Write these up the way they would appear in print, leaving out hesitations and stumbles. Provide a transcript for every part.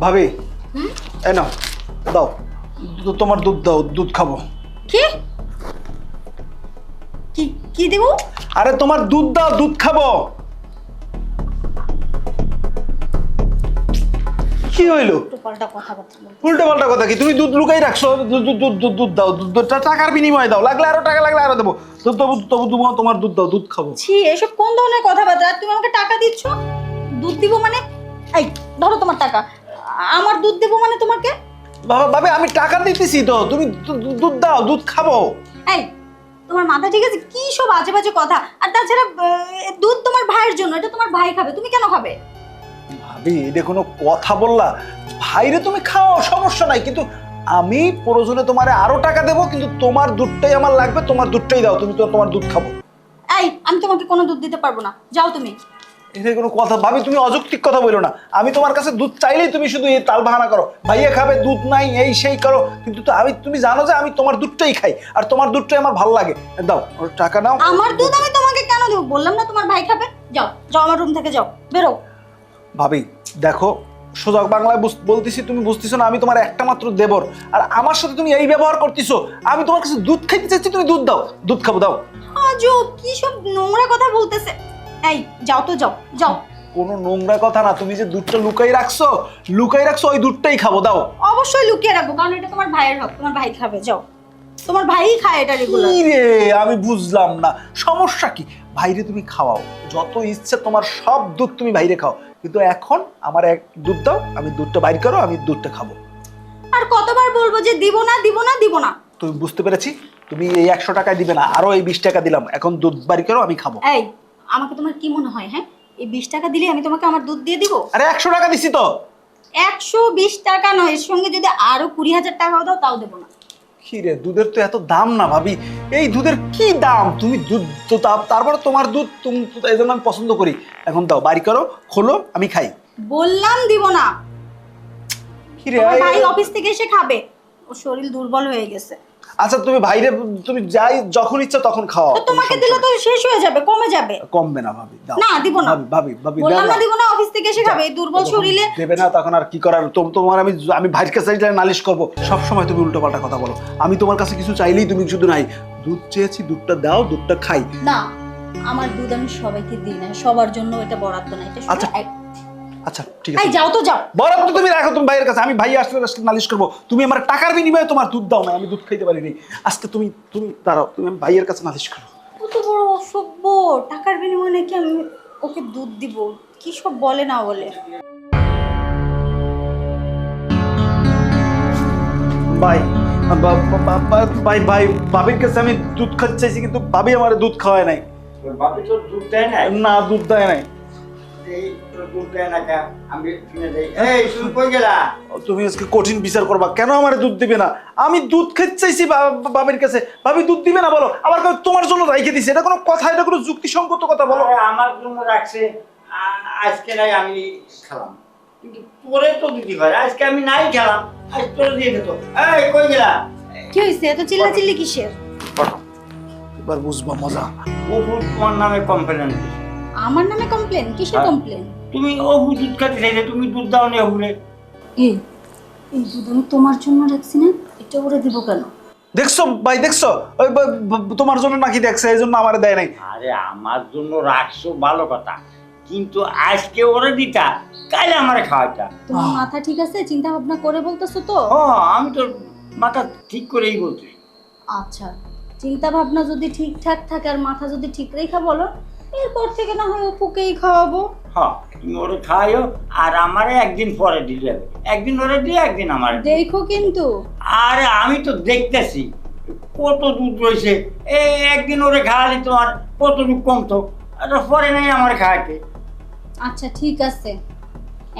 ভাবি এই নাও দাও তোমার দুধ দাও, দুধ খাবো। কি কি কি দেব? আরে তোমার দুধ দাও, দুধ খাবো। কি হইলো? উল্টোপাল্টা কথাবার্তা বল। উল্টো পাল্টা কথা কি? তুমি দুধ লুকাই রাখছো, দুধ দাও, দুধটা টাকার বিনিময়ে দাও, লাগলে আরো টাকা লাগলে আরো দেবো। তবু তোমার দুধ দাও, দুধ খাবো। ছি, এসব কোন ধরনের কথাবার্তা? আর তুমি আমাকে টাকা দিচ্ছ? দুধ দিব মানে? এই ধরো তোমার টাকা। আমার দুধ দেব মানে তোমাকে? ভাবে আমি টাকা দিতেছি তো, তুমি দুধ দাও, দুধ খাবো। এই তোমার মাথা ঠিক আছে? কি সব আজে বাজে কথা। আর তাছাড়া দুধ তোমার ভাইয়ের জন্য, এটা তোমার ভাই খাবে, তুমি কেন খাবে? ভাবি এটা কোনো কথা বললা? ভাইরে তুমি খাও, সমস্যা নাই, কিন্তু আমি প্রয়োজনে তোমারে আরো টাকা দেবো, কিন্তু তোমার দুধটাই আমার লাগবে, তোমার দুধটাই দাও, তুমি তো তোমার দুধ খাবো। এই আমি তোমাকে কোনো দুধ দিতে পারবো না, যাও তুমি। এটা কোনো কথা? ভাবি তুমি অযৌক্তিক কথা বলো না। আমি তোমার কাছে দুধ চাইলেই তুমি শুধু এই তাল বাহানা করো, ভাইয়া খাবে, দুধ নাই, এই সেই করো, কিন্তু তো তুমি জানো যে আমি তোমার দুধটাই খাই, আর তোমার দুধটাই আমার ভালো লাগে। দাও ওর টাকা নাও। আমার দুধ আমি তোমাকে কেন দেবো? বললাম না তোমার ভাই খাবে। যাও যাও, আমার রুম থেকে যাও, বেরো। ভাবি দেখো, সোজা বাংলায় বলতেছি, তুমি বুঝতেছো না, আমি তোমার একটা মাত্র দেবর, আর আমার সাথে তুমি এই ব্যবহার করতেছো। আমি তোমার কাছে দুধ খাইতে চাইছি, তুমি দুধ দাও, দুধ খাবো, দাও। আজব কি সব নোংরা কথা বলতেছে। এই যাও তো, যাও যাও। কোনো নোংরা কথা না, তুমি যে দুধটা লুকাই রাখছো ওই দুধটাই খাবো, দাও। অবশ্যই লুকিয়ে রাখবো, কারণ এটা তোমার ভাইয়ের হক, তোমার ভাই খাবে। যাও, তোমার ভাইই খায় এটা রেগুলার। কি রে, আমি বুঝলাম না সমস্যা কি? ভাইরে তুমি খাওয়াও, যত ইচ্ছে তোমার সব দুধ তুমি বাইরে খাও, কিন্তু এখন আমার এক দুধ দাও, আমি দুধটা বাইর করো, আমি দুধটা খাবো। আর কতবার বলবো যে দিব না দিব না দিব না? তুমি বুঝতে পেরেছি, তুমি এই 100 টাকায় দিবে না, আরো এই 20 টাকা দিলাম, এখন দুধ বাইর করো, আমি খাবো। এই আমাকে তোমার কি মনে হয়? হ্যাঁ, এই 20 টাকা দিলে আমি তোমাকে আমার দুধ দিয়ে দিব? আরে 100 টাকা দিছি তো। 120 টাকা নয়, এর সঙ্গে যদি আরো 20,000 টাকাও দাও তাও দেবো না। কি রে, দুধের তো এত দাম না ভাবি, এই দুধের কি দাম? তুমি দুধ তো তারপরে তোমার দুধ, তুমি এই জন্য আমি পছন্দ করি। এখন দাও, বাড়ি করো, খোলো, আমি খাই। বললাম দিব না। কি রে, তোমার ভাই অফিস থেকে এসে খাবে, ওর শরীর দুর্বল হয়ে গেছে। আচ্ছা তুমি ভাইরে, তুমি যাই যখন ইচ্ছা তখন খাও। তো তোমাকে দিলে তো শেষ হয়ে যাবে, কমে যাবে। কমবে না ভাবি, দাও। না দিব না। ভাবি বললাম দাও না দিব না, অফিস থেকে এসে খাবে, এই দুর্বল শরীরে। দেবে না, তখন আর কি করার? তোমার আমি ভাইয়ের কাছে নালিশ করব? সব সময় তুমি উল্টো পাল্টা কথা বলো। আমি তোমার কাছে কিছু চাইলেই তুমি শুধু নাই, দুধ চেয়েছি, দুধটা দাও, দুধটা খাই। না, আমার দুধ আমি সবাইকে দিই না, সবার জন্য এটা বরাদ্দ না, এটা আচ্ছা। শুধু আচ্ছা ঠিক এই আছে, যাও তো, যাও। বরাদ্দ তুমি রাখো তুমি ভাইয়ের কাছে, আমি ভাই আসলে নালিশ করবো। তুমি আমার টাকার বিনিময়ে তোমার দুধ দাও না, আমি দুধ খাইতে পারিনি আজকে। তুমি দাঁড়াও, তুমি ভাইয়ের কাছে নালিশ করো। কত বড় অসভ্য! টাকার বিনিময়ে নাকি আমি ওকে দুধ দিব? কি সব বলে না বলে। ভাই ভাই ভাই ভাবির কাছে আমি দুধ খাইতে চাইছি, কিন্তু ভাবি আমার দুধ খাওয়ায় নাই। বাপি তোর দুধ দেয় না? না, দুধ দেয় নাই। এই তোর দুধ দেয় না কে? আমি কিনে দেই। এই তুমি কই গেলা? তুমি আজকে কঠিন বিচার করবা, কেন আমার দুধ দিবে না? আমি দুধ খেতে চাইছি বাবির কাছে, ভাবি দুধ দিবে না বলো, আবার তোমার জন্য রাইখে দিছে। এটা কোনো কথা? এটা কোনো যুক্তিসঙ্গত কথা বলো? আরে আমার জন্য রাখছে, আজকে নাই আমি খেলাম, কিন্তু তোরে তো দিতে পারে, আজকে আমি নাই খেলাম, আজ তোরে দিয়ে দিত। এই কই গেলা? কি হয়েছে এত চিল্লাচিল্লি কিসের? এবার বুঝবা মজা। অপু তোমার নামে কমপ্লেন দিছে। আমার নামে কমপ্লেন? কিসের কমপ্লেন? তুমি অপু দুধ খাতে চাইলে, তুমি দুধ দাও নি অপুরে। এই দুধ আমি তোমার জন্য রাখছি না, এটা ওরে দিব কেন? দেখছো ভাই, দেখছো? ওই তোমার জন্য নাকি দেখছে, এই জন্য আমারে দেয় নাই। আরে আমার জন্য রাখছো ভালো কথা, কিন্তু আজকে ওরে দিতা, কাল আমারে খাওয়াইতা। তোমার মাথা ঠিক আছে? চিন্তা ভাবনা করে বলতেছো তো? ও আমি তো মাথা ঠিক করেই বলছি। আচ্ছা, চিন্তা ভাবনা যদি ঠিকঠাক থাকে আর মাথা যদি ঠিক রেখা বলো, এরপর থেকে না হয় অপুকেই খাওয়াবো। হ্যাঁ তুমি ওরে খাইও, আর আমারে একদিন পরে দিলে হবে, একদিন ওরে দিয়ে একদিন আমার। দেখো কিন্তু। আরে আমি তো দেখতেছি কত দুধ রয়েছে, এই একদিন ওরে খাওয়ালে তোমার কত দুধ কমতো, আর পরে নাই আমার খাওয়াইতে। আচ্ছা ঠিক আছে,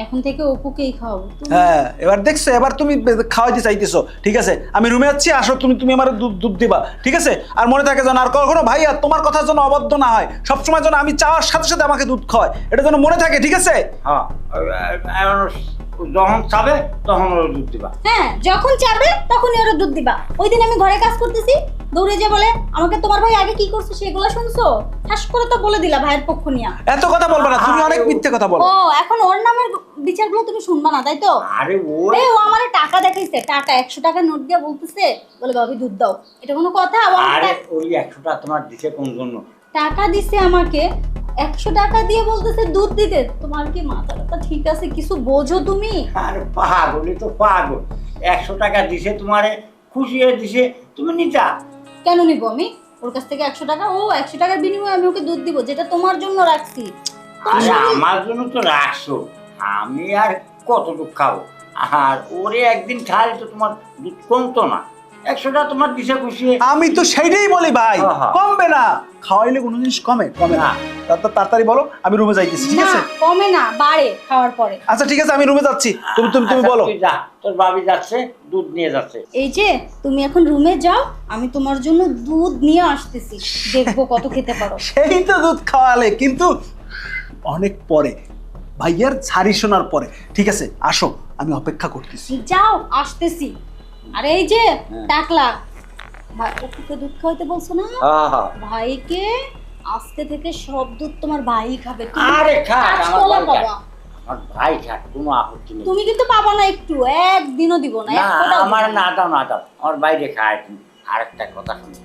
এখন থেকে অপুকেই খাওয়াবো। হ্যাঁ এবার দেখছো, এবার তুমি খাওয়াইতে চাইতেছো, ঠিক আছে? আমি রুমে যাচ্ছি, আসো তুমি আমার দুধ দিবা, ঠিক আছে? আর মনে থাকে যেন আর কখনো ভাই আর তোমার কথা যেন অবাধ্য না হয়, সবসময় যেন আমি চাওয়ার সাথে সাথে আমাকে দুধ খাওয়ায়, এটা যেন মনে থাকে, ঠিক আছে? হ্যাঁ ও যখন চাবে তখন ওর দুধ দিবা। হ্যাঁ, যখন চাবে তখনই ওরা দুধ দিবা। ওই দিন আমি ঘরে কাজ করতেছি, দৌড়ে যে বলে আমাকে তোমার ভাই আগে কি করছে সেগুলো শুনছো, ঠাস করে তো বলে দিলা ভাইয়ের পক্ষ নিয়া। এত কথা বলবা না, তুমি অনেক মিথ্যে কথা বলো। ও এখন ওর নামের বিচারগুলো তুমি শুনবা না, তাই তো? আরে ও আমারে টাকা দেখাইছে, টাকা 100 টাকা নোট দিয়ে বলতেছে বলে ভাবি দুধ দাও। এটা কোনো কথা? আরে ওই 100 টাকা তোমার দিছে কোন জন্য? টাকা দিছে আমাকে 100 টাকা দিয়ে বলতেছে দুধ দিতে। তোমার কি মাথাটা ঠিক আছে? কিছু বোঝো তুমি? আরে পাগল, তো পাগল। 100 টাকা দিছে তোমারে, খুশি হয়ে দিছে, তুমি নিতা। কেন নিব আমি ওর কাছ থেকে 100 টাকা? ও 100 টাকার বিনিময়ে আমি ওকে দুধ দিব, যেটা তোমার জন্য রাখছি। আরে আমার জন্য তো রাখছো, আমি আর কতটুক খাবো? আর ওরে একদিন খাইলে তো তোমার দুধ কমতো না। 100 টাকা তোমার দিছে, খুশি হয়ে। আমি তো সেইটাই বলি ভাই, হ্যাঁ। কমবে না। খাওয়াইলে কোনো জিনিস কমে না। তাড়াতাড়ি বলো, আমি রুমে যাইতেছি, ঠিক না, আছে? কমে না, বাড়ে খাওয়ার পরে। আচ্ছা ঠিক আছে, আমি রুমে যাচ্ছি, তুমি তুমি তুমি আচ্ছা, বলো। তুই যা, তোর ভাবি যাচ্ছে দুধ নিয়ে যাচ্ছে। এই যে তুমি এখন রুমে যাও, আমি তোমার জন্য দুধ নিয়ে আসতেছি, দেখবো কত খেতে পারো। সেই তো দুধ খাওয়ালে, কিন্তু অনেক পরে, ভাইয়ার ছাড়ি শোনার পরে। ঠিক আছে, আসো, আমি অপেক্ষা করতেছি। যাও, আসতেছি। আরে এই যে টাকলা ভাই, ওকে দুধ খাওয়াইতে বলছো না? ভাইকে আজকে থেকে সব দুধ তোমার ভাই খাবে। তুমি আরে খাক, আমার কাঁচকলা ভাই খাক। পাবা। আমার ভাই খাক, কোনো আপত্তি নেই। তুমি কিন্তু পাবা না, একটু একদিনও দিব না, না, এক ফোঁটাও দিব আমার না। না দাও, না দাও, আমার বাইরে খায়। তুমি আর একটা কথা শুনো,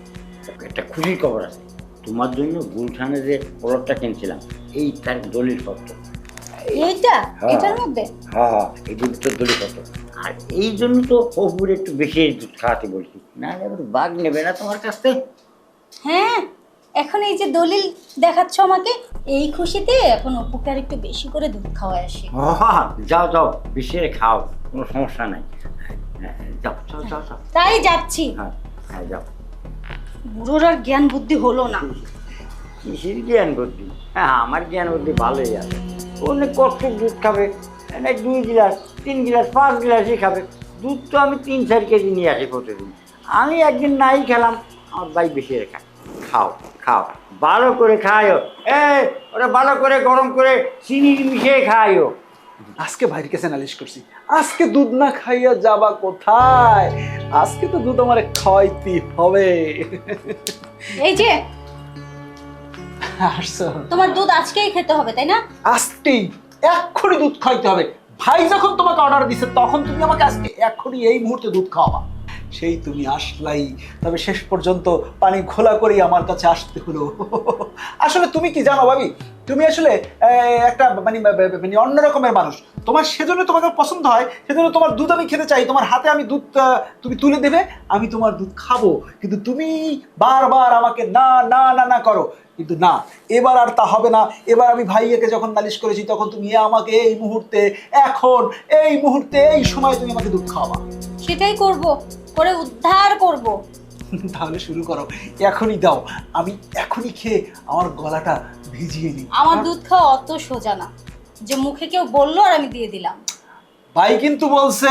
একটা খুশির খবর আছে। তোমার জন্য গুলশানে যে প্লটটা কিনছিলাম, এই তার দলিল পত্র। এইটা হ্যাঁ। এটার মধ্যে হ্যাঁ, এই দুধ দলিল পত্র। আর এই জন্য তো অপুরে একটু বেশি দুধ খাওয়াতে বলছি, না এবার বাঘ নেবে না তোমার কাছ থেকে। হ্যাঁ, এখন এই যে দলিল দেখাচ্ছ আমাকে, এই খুশিতে এখন অপুকে আর একটু বেশি করে দুধ খাওয়ায় আসি। যাও যাও, বেশি খাও, কোনো সমস্যা নাই। হ্যাঁ, যাও যাও যাও যাও। তাই যাচ্ছি। হ্যাঁ হ্যাঁ, যাও। বুড়োর আর জ্ঞান বুদ্ধি হলো না। কিসের জ্ঞান বুদ্ধি? হ্যাঁ, আমার জ্ঞান বুদ্ধি ভালোই আছে। অনেক কষ্ট দুধ খাবে, না 2 গ্লাস 3 গ্লাস 5 গ্লাসই খাবে। দুধ তো আমি 3-4 কেজি নিয়ে আসি প্রতিদিন। আমি একদিন নাই খেলাম, আমার ভাই বেশি খায়। খাও খাও, ভালো করে খাইও। ওটা ভালো করে গরম করে চিনি মিশিয়ে খাইও। আজকে ভাইয়ের কাছে নালিশ করছি, আজকে দুধ না খাইয়া যাবা কোথায়? আজকে তো দুধ আমার খাওয়াইতে হবে। এই যে আসছো, তোমার দুধ আজকেই খেতে হবে, তাই না? আজকেই এক্ষুনি দুধ খাইতে হবে। ভাই যখন তোমাকে অর্ডার দিছে, তখন তুমি আমাকে আজকে এক্ষুনি এই মুহূর্তে দুধ খাওয়াবা। সেই তুমি আসলাই, তবে শেষ পর্যন্ত পানি খোলা করেই আমার কাছে আসতে হলো। আসলে তুমি কি জানো ভাবি, তুমি আসলে একটা মানে অন্য রকমের মানুষ। তোমার সেজন্য তোমাকে পছন্দ হয়, সেজন্য তোমার দুধ আমি খেতে চাই। তোমার হাতে আমি দুধ তুমি তুলে দেবে, আমি তোমার দুধ খাবো, কিন্তু তুমি বারবার আমাকে না না না না করো। কিন্তু না, এবার আর তা হবে না। এবার আমি ভাইয়াকে যখন নালিশ করেছি, তখন তুমি আমাকে এই মুহূর্তে, এখন এই মুহূর্তে, এই সময় তুমি আমাকে দুধ খাওয়াবা। সেটাই করব, করে উদ্ধার করব। তাহলে শুরু করো, এখনই দাও, আমি এখনই খেয়ে আমার গলাটা ভিজিয়ে দিই। আমার দুধ খাওয়া অত সোজা না যে মুখে কেউ বললো আর আমি দিয়ে দিলাম। ভাই কিন্তু বলছে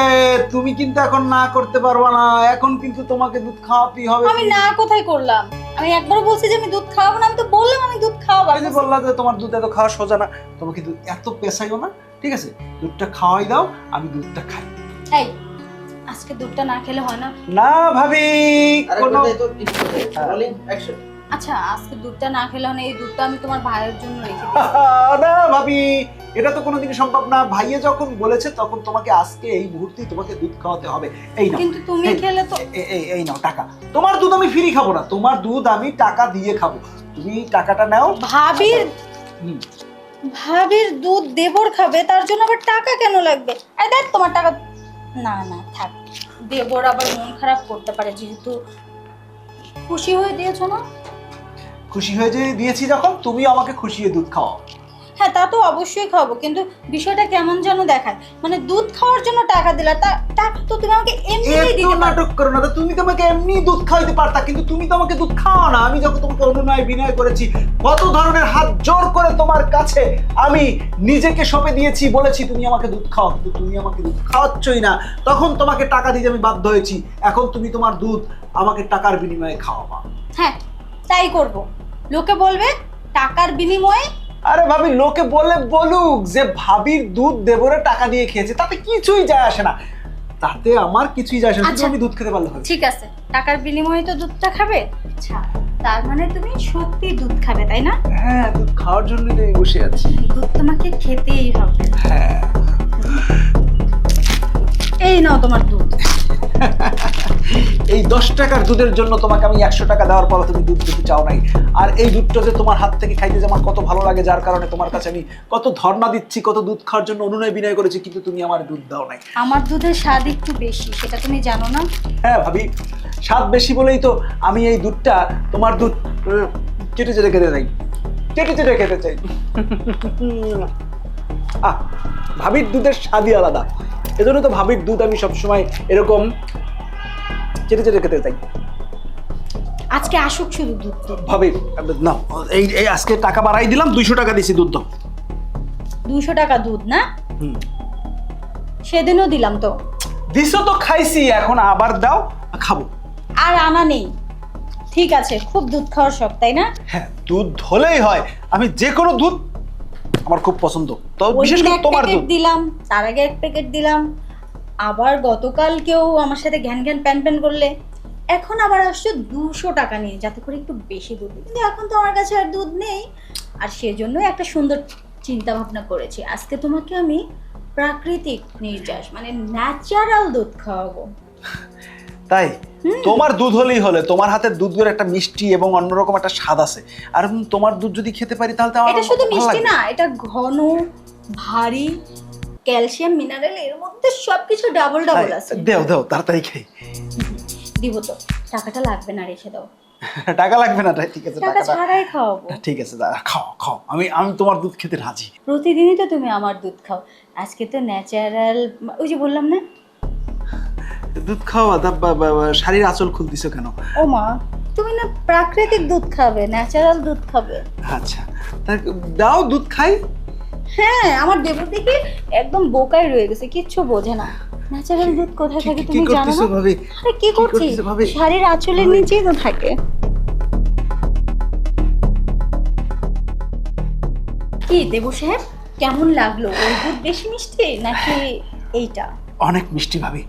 তুমি কিন্তু এখন না করতে পারবা না, এখন কিন্তু তোমাকে দুধ খাওয়াতেই হবে। আমি না কোথায় করলাম? আমি একবারও বলছি যে আমি দুধ খাওয়াবো না? আমি তো বললাম আমি দুধ খাওয়াবো। আমি যে বললাম যে তোমার দুধ এত খাওয়া সোজা না, তোমাকে কিন্তু এত পেশাইও না, ঠিক আছে? দুধটা খাওয়াই দাও, আমি দুধটা খাই। এই আজকে দুধটা না খেলে হয় না? না ভাবি, কোনো আচ্ছা, আজকে দুধটা না খেলে হয় না? এই দুধটা আমি তোমার ভাইয়ের জন্য রেখে দিই। না ভাবি, এটা তো কোনোদিনই সম্ভব না। ভাইয়া যখন বলেছে, তখন তোমাকে আজকে এই মুহূর্তেই তোমাকে দুধ খাওয়াতে হবে। এই নাও, কিন্তু তুমি এই, খেলে তো এই নাও টাকা। তোমার দুধ আমি ফ্রি খাবো না, তোমার দুধ আমি টাকা দিয়ে খাবো। তুমি টাকাটা নাও। ভাবির হুম। ভাবির দুধ দেবর খাবে, তার জন্য আবার টাকা কেন লাগবে? এই দেখ তোমার টাকা। না না থাক, দেবর আবার মন খারাপ করতে পারে, যেহেতু খুশি হয়ে দিয়েছো না। খুশি হয়ে যে দিয়েছি যখন, তুমি আমাকে খুশিয়ে দুধ খাওয়াও। হ্যাঁ, তা তো অবশ্যই খাবো, কিন্তু বিষয়টা কেমন যেন দেখায়। মানে দুধ খাওয়ার জন্য টাকা দিলা, তা টাকা তো তুমি আমাকে এমনিই এত দিতে পারো। নাটক করো না তো, তুমি তো আমাকে এমনি দুধ খাওয়াইতে পারতা, কিন্তু তুমি তো আমাকে দুধ খাওয়া না। আমি যখন তোমাকে অনুনয় বিনয় করেছি, কত ধরনের হাত জোর করে তোমার কাছে আমি নিজেকে সঁপে দিয়েছি, বলেছি তুমি আমাকে দুধ খাও, কিন্তু তুমি আমাকে দুধ খাওয়াচ্ছই না। তখন তোমাকে টাকা দিতে আমি বাধ্য হয়েছি। এখন তুমি তোমার দুধ আমাকে টাকার বিনিময়ে খাওয়াবা। হ্যাঁ, তাই করব। লোকে বলবে টাকার বিনিময়ে আরে ভাবি, লোকে বলে বলুক যে ভাবির দুধ দেবরে টাকা দিয়ে খেয়েছে, তাতে কিছুই যায় আসে না। তাতে আমার কিছুই যায় আসে না, শুধু আচ্ছা। আমি দুধ খেতে পারলে হবে। ঠিক আছে, টাকার বিনিময়ে তো দুধটা খাবে। আচ্ছা, তার মানে তুমি সত্যি দুধ খাবে, তাই না? হ্যাঁ, দুধ খাওয়ার জন্যই তো আমি বসে আছি। দুধ তোমাকে খেতেই হবে। হ্যাঁ। এই নাও তোমার দুধ। এই 10 টাকার দুধের জন্য তোমাকে আমি 100 টাকা দেওয়ার পর তুমি দুধ দিতে চাও নাই। আর এই দুধটা যে তোমার হাত থেকে খাইতে যে আমার কত ভালো লাগে, যার কারণে তোমার কাছে আমি কত ধর্ণা দিচ্ছি, কত দুধ খাওয়ার জন্য অনুনয় বিনয় করেছি, কিন্তু তুমি আমার দুধ দাও নাই। আমার দুধের স্বাদ একটু বেশি, সেটা তুমি জানো না? হ্যাঁ ভাবি, স্বাদ বেশি বলেই তো আমি এই দুধটা, তোমার দুধ চেটে চেটে খেতে চাই, চেটে চেটে খেতে চাই। আহ, ভাবির দুধের স্বাদই আলাদা, এজন্য তো ভাবির দুধ আমি সবসময় এরকম চেটে চেটে খেতে চাই। আজকে আসুক শুধু দুধ দুধ। ভাবি না, এই এই আজকে টাকা বাড়াই দিলাম, 200 টাকা দিছি দুধ দাও। 200 টাকা দুধ না? হুম। সেদিনও দিলাম তো। দিছো তো, খাইছি, এখন আবার দাও, খাবো। আর আনা নেই। ঠিক আছে, খুব দুধ খাওয়ার শখ, তাই না? হ্যাঁ, দুধ হলেই হয়, আমি যে কোনো দুধ আমার খুব পছন্দ, তো ওই বিশেষ দিন করে এক তোমার প্যাকেট দুধ। দিলাম, তার আগে এক প্যাকেট দিলাম, আবার গতকাল কেউ আমার সাথে ঘ্যান ঘ্যান প্যান প্যান করলে, এখন আবার আসছো 200 টাকা নিয়ে, যাতে করে একটু বেশি দুধ দিই। কিন্তু এখন তো আমার কাছে আর দুধ নেই, আর সেজন্যই একটা সুন্দর চিন্তা ভাবনা করেছি, আজকে তোমাকে আমি প্রাকৃতিক নির্যাস মানে ন্যাচারাল দুধ খাওয়াবো। তাই তোমার দুধ হলেই হলে, তোমার হাতের দুধের একটা মিষ্টি এবং অন্যরকম একটা স্বাদ আছে, আর তোমার দুধ যদি খেতে পারি তাহলে তো আমার এটা শুধু ভালো মিষ্টি লাগবে। না, এটা ঘন, ভারী, ক্যালসিয়াম, মিনারেল, এর মধ্যে সবকিছু ডাবল ডাবল আছে। দেও দেও, তাড়াতাড়ি খাই। দিব তো, টাকাটা লাগবে না, রেখে দাও। টাকা লাগবে না, ঠিক আছে, টাকা টাকাটা ছাড়াই খাওয়াবো। ঠিক আছে, খাও খাও, আমি আমি তোমার দুধ খেতে রাজি। প্রতিদিনই তো তুমি আমার দুধ খাও, আজকে তো ন্যাচারাল, ওই যে বললাম না। দুধ খাওয়া শাড়ির আঁচল খুলতিছো কেন? ও মা, তুমি না প্রাকৃতিক দুধ খাবে, ন্যাচারাল দুধ খাবে। আচ্ছা, তা দাও, দুধ খাই। হ্যাঁ, আমার দেবর দেখে একদম বোকায় রয়ে গেছে, কিচ্ছু বোঝে না। ন্যাচারাল দুধ কোথায় থাকে তুমি জানো করতেছো না? ভাবি? আরে কি করছি, করতেছো ভাবি? শাড়ির আঁচলের নিচেই তো থাকে। কি দেবর সাহেব, কেমন লাগলো? ওই দুধ বেশি মিষ্টি নাকি এইটা? অনেক মিষ্টি ভাবি,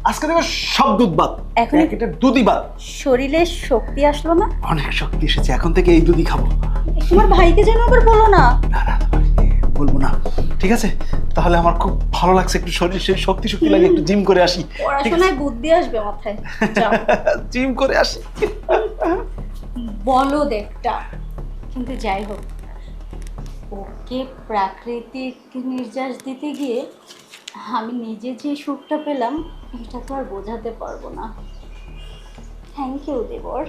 আজকে দেখো সব দুধ বাদ, এখন প্যাকেটের দুধই বাদ। শরীরে শক্তি আসলো না? অনেক শক্তি এসেছে, এখন থেকে এই দুধই খাবো। তোমার ভাইকে যেন আবার বলো না। না না ভাবি, বলবো না। ঠিক আছে, তাহলে আমার খুব ভালো লাগছে, একটু শরীর সেই শক্তি শক্তি লাগে, একটু জিম করে আসি। ঠিক আছে? পড়াশোনায় বুদ্ধি আসবে মাথায়। যাও। জিম করে আসি। বলো দেখটা, কিন্তু যাই হোক, ওকে প্রাকৃতিক নির্যাস দিতে গিয়ে আমি নিজে যে সুখটা পেলাম, এটা তো আর বোঝাতে পারবো না। থ্যাংক ইউ দেবর।